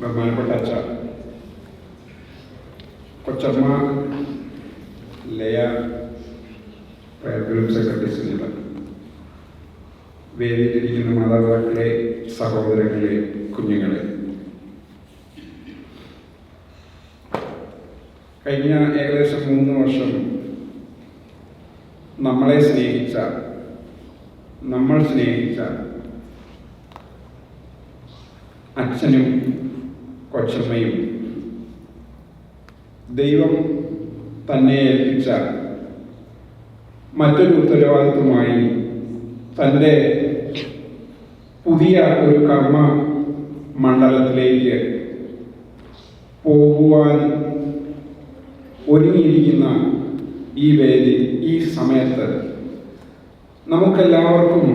ബഹുമാനപ്പെട്ട അച്ഛ, കൊച്ചമ്മ ലയ പ്രയർ സെക്രട്ടറീസിനുള്ള വേദിയിലിരിക്കുന്ന മാതാപിതാക്കളെ, സഹോദരങ്ങളെ, കുഞ്ഞുങ്ങളെ, കഴിഞ്ഞ ഏകദേശം 3 വർഷം നമ്മൾ സ്നേഹിച്ച അച്ഛനും കൊച്ചമ്മയും ദൈവം തന്നെ ഏൽപ്പിച്ച മറ്റൊരു ഉത്തരവാദിത്വമായി തൻ്റെ പുതിയ ഒരു കർമ്മ മണ്ഡലത്തിലേക്ക് പോകുവാൻ ഒരുങ്ങിയിരിക്കുന്ന ഈ വേദി, ഈ സമയത്ത് നമുക്കെല്ലാവർക്കും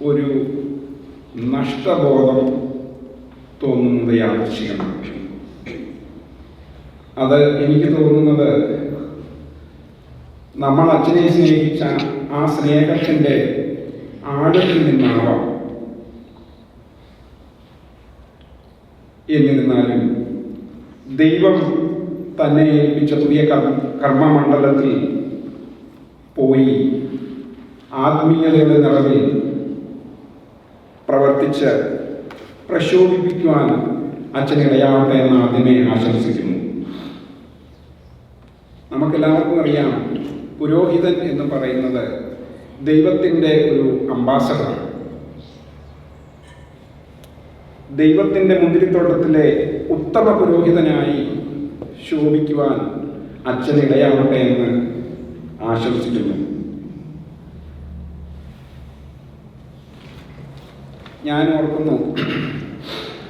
ഒരു നഷ്ടബോധം തോന്നുന്നത് യാദൃശ്ചികമാണ്. അത് എനിക്ക് തോന്നുന്നത് നമ്മൾ അച്ഛനെ സ്നേഹിച്ച ആ സ്നേഹത്തിൻ്റെ ആഴത്തിൽ നിന്നാവാം. എന്നിരുന്നാലും ദൈവം തന്നെ ഏൽപ്പിച്ച പുതിയ കർമ്മമണ്ഡലത്തിൽ പോയി ആത്മീയതയുടെ നിറവിൽ പ്രവർത്തിച്ച് പ്രശോഭിപ്പിക്കുവാൻ അച്ഛനിടയാവട്ടെ എന്ന് ആദ്യമേ ആശംസിക്കുന്നു. നമുക്കെല്ലാവർക്കും അറിയാം, പുരോഹിതൻ എന്ന് പറയുന്നത് ദൈവത്തിൻ്റെ ഒരു അംബാസഡറാണ്. ദൈവത്തിൻ്റെ മുന്തിരിത്തോട്ടത്തിലെ ഉത്തമ പുരോഹിതനായി ശോഭിക്കുവാൻ അച്ഛനിടയാവട്ടെ എന്ന് ആശംസിക്കുന്നു. ഞാൻ ഓർക്കുന്നു,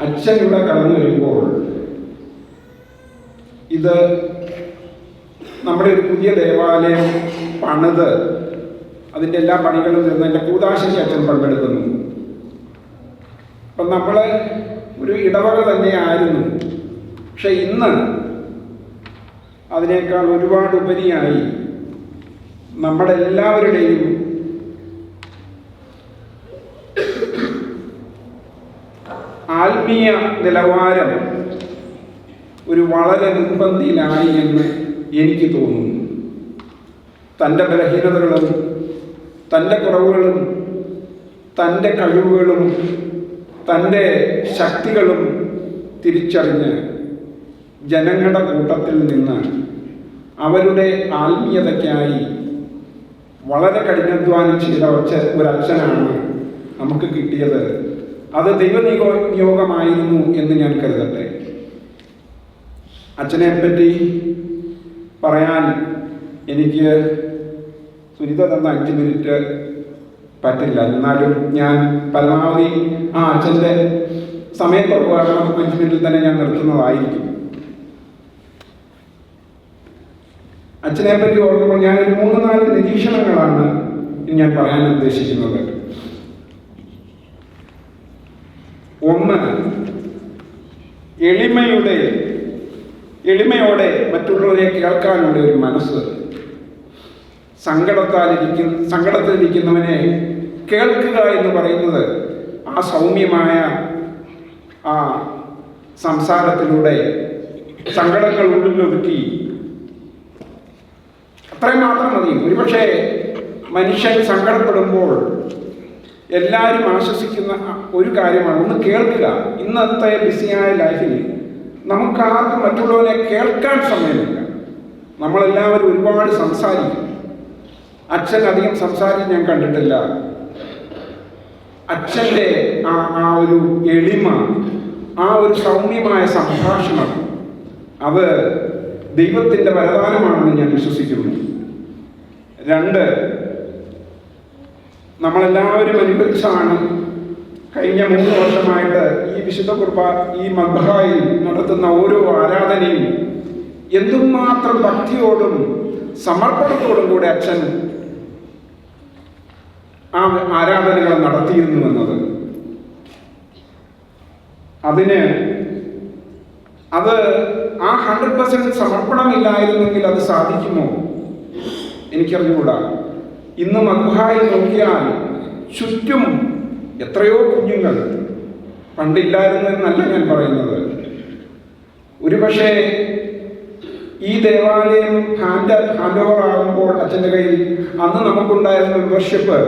അച്ഛൻ ഇവിടെ കടന്നു വരുമ്പോൾ ഇത് നമ്മുടെ ഒരു പുതിയ ദേവാലയം പണിത് അതിൻ്റെ എല്ലാ പണികളും തീർന്ന് എൻ്റെ കൂതാശയ്ക്ക് അച്ഛൻ പങ്കെടുക്കുന്നു. അപ്പം നമ്മൾ ഒരു ഇടവക തന്നെയായിരുന്നു. പക്ഷെ ഇന്ന് അതിനേക്കാൾ ഒരുപാട് ഉപരിയായി നമ്മുടെ എല്ലാവരുടെയും ആത്മീയ നിലവാരം ഒരു വളരെ മുൻപന്തിയിലായി എന്ന് എനിക്ക് തോന്നുന്നു. തൻ്റെ ബലഹീനതകളും തൻ്റെ കുറവുകളും തൻ്റെ കഴിവുകളും തൻ്റെ ശക്തികളും തിരിച്ചറിഞ്ഞ് ജനങ്ങളുടെ കൂട്ടത്തിൽ നിന്ന് അവരുടെ ആത്മീയതയ്ക്കായി വളരെ കഠിനാധ്വാനം ചെയ്ത ഒരച്ഛനാണ് നമുക്ക് കിട്ടിയത്. അത് ദൈവനിയോഗമായിരുന്നു എന്ന് ഞാൻ കരുതട്ടെ. അച്ഛനെപ്പറ്റി പറയാൻ എനിക്ക് സുനിത തന്ന 5 മിനിറ്റ് പറ്റില്ല. എന്നാലും ഞാൻ പരമാവധി ആ അച്ഛൻ്റെ സമയക്കുറവ് കാരണം 5 മിനിറ്റിൽ തന്നെ ഞാൻ നിർത്തുന്നതായിരിക്കും. അച്ഛനെപ്പറ്റി ഓർക്കുമ്പോൾ ഞാനൊരു 3-4 നിരീക്ഷണങ്ങളാണ് ഞാൻ പറയാൻ ഉദ്ദേശിക്കുന്നത്. ഒന്ന്, എളിമയോടെ മറ്റുള്ളവരെ കേൾക്കാനുള്ള ഒരു മനസ്സ്. സങ്കടത്തിലിരിക്കുന്നവനെ കേൾക്കുക എന്ന് പറയുന്നത് ആ സൗമ്യമായ ആ സംസാരത്തിലൂടെ സങ്കടങ്ങൾ ഉള്ളിലൊതുക്കി അത്രയും മാത്രം മതി. ഒരുപക്ഷെ മനുഷ്യൻ സങ്കടപ്പെടുമ്പോൾ എല്ലാവരും ആശ്വസിക്കുന്ന ഒരു കാര്യമാണ് ഒന്ന് കേൾക്കുക. ഇന്നത്തെ ബിസിയായ ലൈഫിൽ നമുക്കാർക്കും മറ്റുള്ളവരെ കേൾക്കാൻ സമയമില്ല. നമ്മളെല്ലാവരും ഒരുപാട് സംസാരിക്കും. അച്ഛൻ അധികം സംസാരിച്ച് ഞാൻ കണ്ടിട്ടില്ല. അച്ഛൻ്റെ ആ ഒരു എളിമ, ആ ഒരു സൗമ്യമായ സംഭാഷണം, അത് ദൈവത്തിൻ്റെ വരദാനമാണെന്ന് ഞാൻ വിശ്വസിക്കുന്നു. 2, നമ്മളെല്ലാവരും അനുഭവിച്ചാണ് കഴിഞ്ഞ 3 വർഷമായിട്ട് ഈ വിശുദ്ധ കുർബാന, ഈ മദ്ബഹായിൽ നടത്തുന്ന ഓരോ ആരാധനയും എന്തുമാത്രം ഭക്തിയോടും സമർപ്പണത്തോടും കൂടെ അച്ഛൻ ആ ആരാധനകൾ നടത്തിയിരുന്നുവെന്നത്. അത് ആ 100% സമർപ്പണമില്ലായിരുന്നെങ്കിൽ അത് സാധിക്കുമോ എനിക്കറിഞ്ഞുകൂടാ. ഇന്ന് മദ്ബഹായിൽ നോക്കിയാൽ ചുറ്റും എത്രയോ കുഞ്ഞുങ്ങൾ പണ്ടില്ലായിരുന്നു എന്നല്ല ഞാൻ പറയുന്നത്. ഒരുപക്ഷെ ഈ ദേവാലയം ഹാൻഡ് ഓവർ ആകുമ്പോൾ അച്ഛൻ്റെ കയ്യിൽ അന്ന് നമുക്കുണ്ടായിരുന്ന മെമ്പർഷിപ്പ്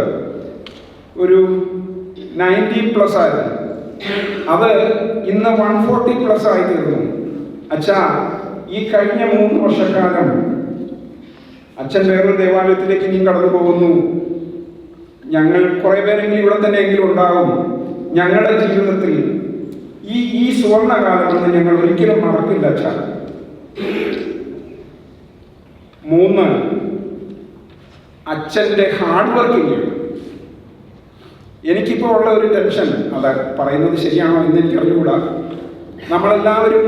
ഒരു 90+ ആയിരുന്നു. അത് ഇന്ന് 140+ ആയി തീർന്നു. അച്ഛാ, ഈ കഴിഞ്ഞ 3 വർഷക്കാലം അച്ഛൻ വേറൊരു ദേവാലയത്തിലേക്ക് ഇനിയും കടന്നു പോകുന്നു. ഞങ്ങൾ കുറെ പേരെങ്കിലും ഇവിടെ തന്നെ എങ്കിലും ഉണ്ടാകും. ഞങ്ങളുടെ ജീവിതത്തിൽ ഈ സുവർണകാലമെന്ന് ഞങ്ങൾ ഒരിക്കലും മറക്കില്ല അച്ഛാ. 3, അച്ഛൻ്റെ ഹാർഡ് വർക്കിംഗ്. എനിക്കിപ്പോൾ ഉള്ള ഒരു ടെൻഷൻ, അത് പറയുന്നത് ശരിയാണോ എന്ന് എനിക്ക് അറിഞ്ഞുകൂടാ. നമ്മളെല്ലാവരും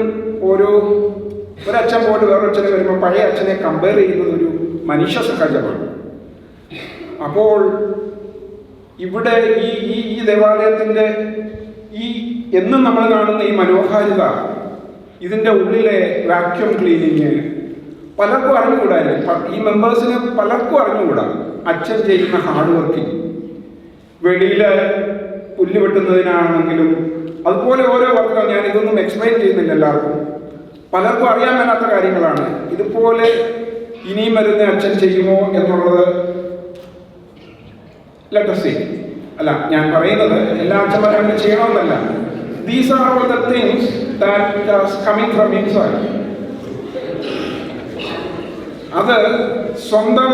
ഒരച്ഛൻ പോയിട്ട് വേറൊരച്ഛനെ വരുമ്പോൾ പഴയ അച്ഛനെ കമ്പയർ ചെയ്യുന്നത് ഒരു മനുഷ്യ സഹജമാണ്. അപ്പോൾ ഇവിടെ ഈ ദേവാലയത്തിൻ്റെ എന്നും നമ്മൾ കാണുന്ന ഈ മനോഹാരിത, ഇതിൻ്റെ ഉള്ളിലെ വാക്യൂം ക്ലീനിങ് പലർക്കും അറിഞ്ഞുകൂടായിരുന്നു. ഈ മെമ്പേഴ്സിന് പലർക്കും അറിഞ്ഞുകൂടാ അച്ഛൻ ചെയ്യുന്ന ഹാർഡ് വർക്കിംഗ്. വെളിയിൽ പുല്ല് വെട്ടുന്നതിനാണെങ്കിലും അതുപോലെ ഓരോ വർക്കുകൾ, ഞാൻ ഇതൊന്നും എക്സ്പ്ലെയിൻ ചെയ്യുന്നില്ല, എല്ലാവർക്കും പലർക്കും അറിയാൻ മേലാത്ത കാര്യങ്ങളാണ്. ഇതുപോലെ ഇനിയും വരുന്ന അച്ഛൻ ചെയ്യുമോ എന്നുള്ളത് ലെറ്റ് us see. അല്ല, ഞാൻ പറയുന്നത് എല്ലാ അച്ഛന്മാരും അങ്ങനെ ചെയ്യണമെന്നല്ല. These are all the things that are coming from inside. അത് സ്വന്തം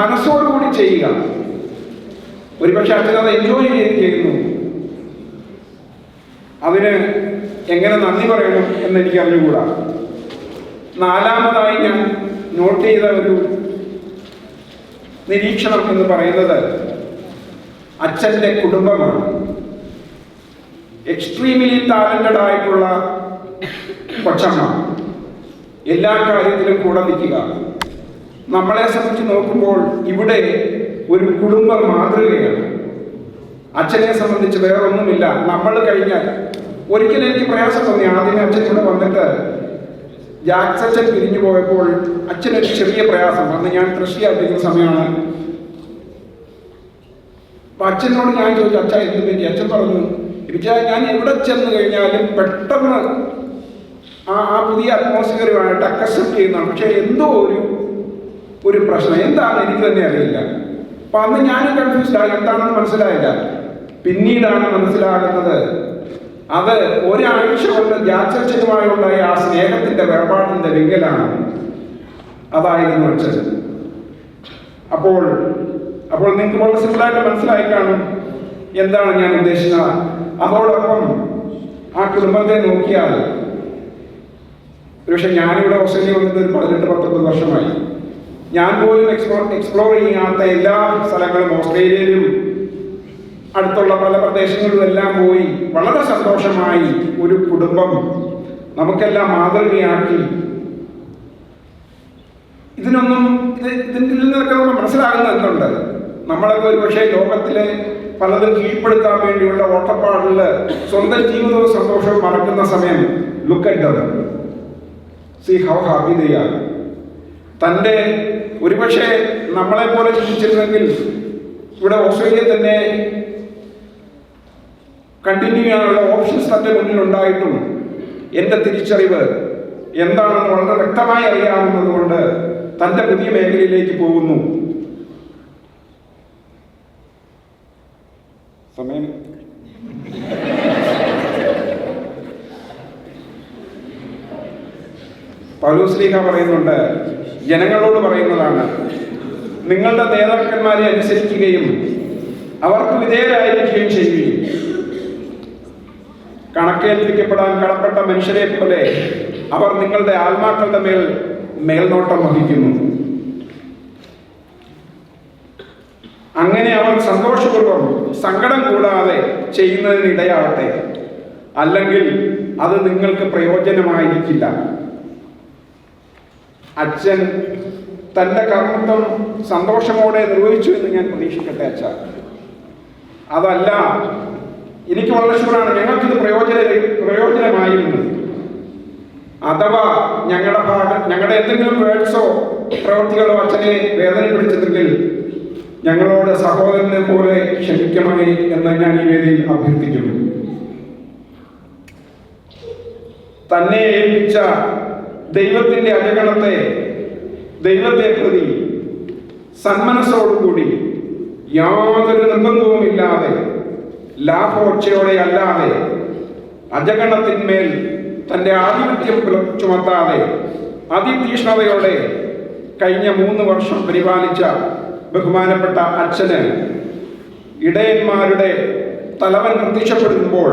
മനസ്സോടുകൂടി ചെയ്യുക. ഒരുപക്ഷെ അച്ഛനത് എൻജോയ് ചെയ്യുന്നു. അതിന് എങ്ങനെ നന്ദി പറയണം എന്നെനിക്ക് അറിഞ്ഞുകൂടാ. 4ാമതായി ഞാൻ നോട്ട് ചെയ്ത ഒരു നിരീക്ഷണം എന്ന് പറയുന്നത് അച്ഛൻ്റെ കുടുംബമാണ്. എക്സ്ട്രീംലി ടാലന്റഡ് ആയിട്ടുള്ള കൊച്ചമ്മ, എല്ലാ കാര്യത്തിലും കൂടെ നിൽക്കുക. നമ്മളെ സംബന്ധിച്ച് നോക്കുമ്പോൾ ഇവിടെ ഒരു കുടുംബ മാതൃകയാണ്. അച്ഛനെ സംബന്ധിച്ച് വേറൊന്നുമില്ല. നമ്മൾ കഴിഞ്ഞാൽ ഒരിക്കലും എനിക്ക് പ്രയാസം തോന്നി. ആദ്യമേ അച്ഛൻ ഇവിടെ വന്നിട്ട് ജാക്സച്ചൻ പിരിഞ്ഞു പോയപ്പോൾ അച്ഛനൊരു ചെറിയ പ്രയാസം. അന്ന് ഞാൻ കൃഷിയായിരിക്കുന്ന സമയമാണ്. അപ്പം അച്ഛനോട് ഞാൻ ചോദിച്ചു, അച്ഛാ എന്ത് പറ്റി? അച്ഛൻ പറഞ്ഞു, ഞാൻ എവിടെ ചെന്ന് കഴിഞ്ഞാലും പെട്ടെന്ന് ആ പുതിയ അറ്റ്മോസ്ഫിയറുമായിട്ട് അക്സെപ്റ്റ് ചെയ്യുന്നതാണ്. പക്ഷേ എന്തോ ഒരു പ്രശ്നം എന്താണ് എനിക്ക് തന്നെ അറിയില്ല. അപ്പം അന്ന് ഞാനും കൺഫ്യൂസ്ഡ് ആയി, എന്താണെന്ന് മനസ്സിലായില്ല. പിന്നീടാണ് മനസ്സിലാകുന്നത് അത് ഒരാഴ്ച കൊണ്ട് ജാക്സച്ചനുമായുണ്ടായ ആ സ്നേഹത്തിന്റെ വേർപാടിന്റെ വിങ്കലാണ്. അതായിരുന്നു അച്ഛൻ. അപ്പോൾ നിങ്ങൾക്ക് വളരെ സിമ്പിളായിട്ട് മനസ്സിലായി കാണും എന്താണ് ഞാൻ ഉദ്ദേശിക്കുന്നത്. അതോടൊപ്പം ആ കുടുംബത്തെ നോക്കിയാൽ, പക്ഷെ ഞാനിവിടെ ഓസ്ട്രേലിയ വന്നിട്ട് ഒരു 18-19 വർഷമായി. ഞാൻ പോലും എക്സ്പ്ലോർ ചെയ്യാത്ത എല്ലാ സ്ഥലങ്ങളും ഓസ്ട്രേലിയയിലും അടുത്തുള്ള പല പ്രദേശങ്ങളിലും എല്ലാം പോയി വളരെ സന്തോഷമായി ഒരു കുടുംബം നമുക്കെല്ലാം മാതൃകയാക്കി. ഇതിൽ നിന്നൊക്കെ നമ്മൾ മനസ്സിലാകുന്നത് എന്തുണ്ട്? നമ്മളൊക്കെ ഒരു പക്ഷേ ലോകത്തിലെ പലതും കീഴ്പ്പെടുത്താൻ വേണ്ടിയുള്ള ഓട്ടപ്പാടിൽ സ്വന്തം ജീവിതവും സന്തോഷവും മറക്കുന്ന സമയം, look at them, see how happy they are. തൻ്റെ ഒരുപക്ഷെ നമ്മളെപ്പോലെ ചിന്തിച്ചിരുന്നെങ്കിൽ ഇവിടെ ഓസ്ട്രേലിയ തന്നെ കണ്ടിന്യൂ ചെയ്യാനുള്ള ഓപ്ഷൻസ് തൻ്റെ മുന്നിലുണ്ടായിട്ടും എൻ്റെ തിരിച്ചറിവ് എന്താണെന്ന് വളരെ വ്യക്തമായി അറിയാവുന്നത് കൊണ്ട് തൻ്റെ പുതിയ മേഖലയിലേക്ക് പോകുന്നു. സമയം പൗലോസ് ശ്ലീഹ പറയുന്നുണ്ട്, ജനങ്ങളോട് പറയുന്നതാണ്, നിങ്ങളുടെ നേതാക്കന്മാരെ അനുസരിക്കുകയും അവർക്ക് വിധേയരായിരിക്കുകയും ചെയ്യുകയും കണക്കേൽപ്പിക്കപ്പെടാൻ കടപ്പെട്ട മനുഷ്യരെ പോലെ അവർ നിങ്ങളുടെ ആത്മാക്കളുടെ മേൽനോട്ടം വഹിക്കുന്നു. അങ്ങനെ അവർ സന്തോഷപൂർവ്വം സങ്കടം കൂടാതെ ചെയ്യുന്നതിനിടയാവട്ടെ, അല്ലെങ്കിൽ അത് നിങ്ങൾക്ക് പ്രയോജനമായിരിക്കില്ല. അച്ഛൻ തൻ്റെ കർമ്മത്വം സന്തോഷമോടെ നിർവഹിച്ചു എന്ന് ഞാൻ പ്രതീക്ഷിക്കട്ടെ അച്ഛ. അതല്ല, എനിക്ക് വളരെ ഷുവറാണ് ഞങ്ങൾക്കിത് പ്രയോജനമായിരുന്നു. അഥവാ ഞങ്ങളുടെ എന്തെങ്കിലും വേർഡ്സോ പ്രവൃത്തികളോ അച്ഛനെ വേദനപ്പെടുത്തിയെങ്കിൽ ഞങ്ങളോട് സഹോദരനെ പോലെ ക്ഷമിക്കണമേ എന്ന് ഞാൻ ഈ വേദിയിൽ അഭ്യർത്ഥിക്കുന്നു. തന്നെ ഏൽപ്പിച്ച ദൈവത്തിൻ്റെ അജഗണത്തെ ദൈവത്തെ പ്രതി സന്മനസ്സോടുകൂടി യാതൊരു നിർബന്ധവുമില്ലാതെ ലാഭോക്ഷയോടെ അല്ലാതെ അജഗണത്തിന്മേൽ തൻ്റെ ആധിപത്യം ചുമത്താതെ അതിതീഷ്ണതയോടെ കഴിഞ്ഞ 3 വർഷം പരിപാലിച്ച ബഹുമാനപ്പെട്ട അച്ഛന് ഇടയന്മാരുടെ തലവൻ പ്രത്യക്ഷപ്പെടുമ്പോൾ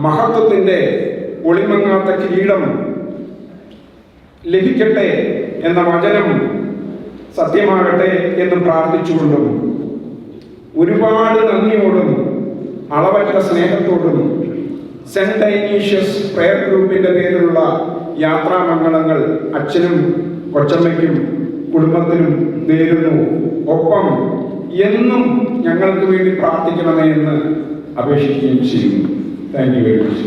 മഹത്വത്തിൻ്റെ ഒളിമങ്ങാത്ത കിരീടം ലഭിക്കട്ടെ എന്ന വചനം സത്യമാകട്ടെ എന്ന് പ്രാർത്ഥിച്ചുകൊണ്ടും ഒരുപാട് നന്ദിയോടും അളവറ്റ സ്നേഹത്തോടും സെന്റ് ഡൈനീഷ്യസ് പ്രയർ ഗ്രൂപ്പിന്റെ പേരിലുള്ള യാത്രാമംഗളങ്ങൾ അച്ഛനും കൊച്ചമ്മയ്ക്കും കുടുംബത്തിനും നേരുന്നു. ഒപ്പം എന്നും ഞങ്ങൾക്ക് വേണ്ടി പ്രാർത്ഥിക്കണമേ എന്ന് അപേക്ഷിക്കുകയും ചെയ്യുന്നു. Thank you very much.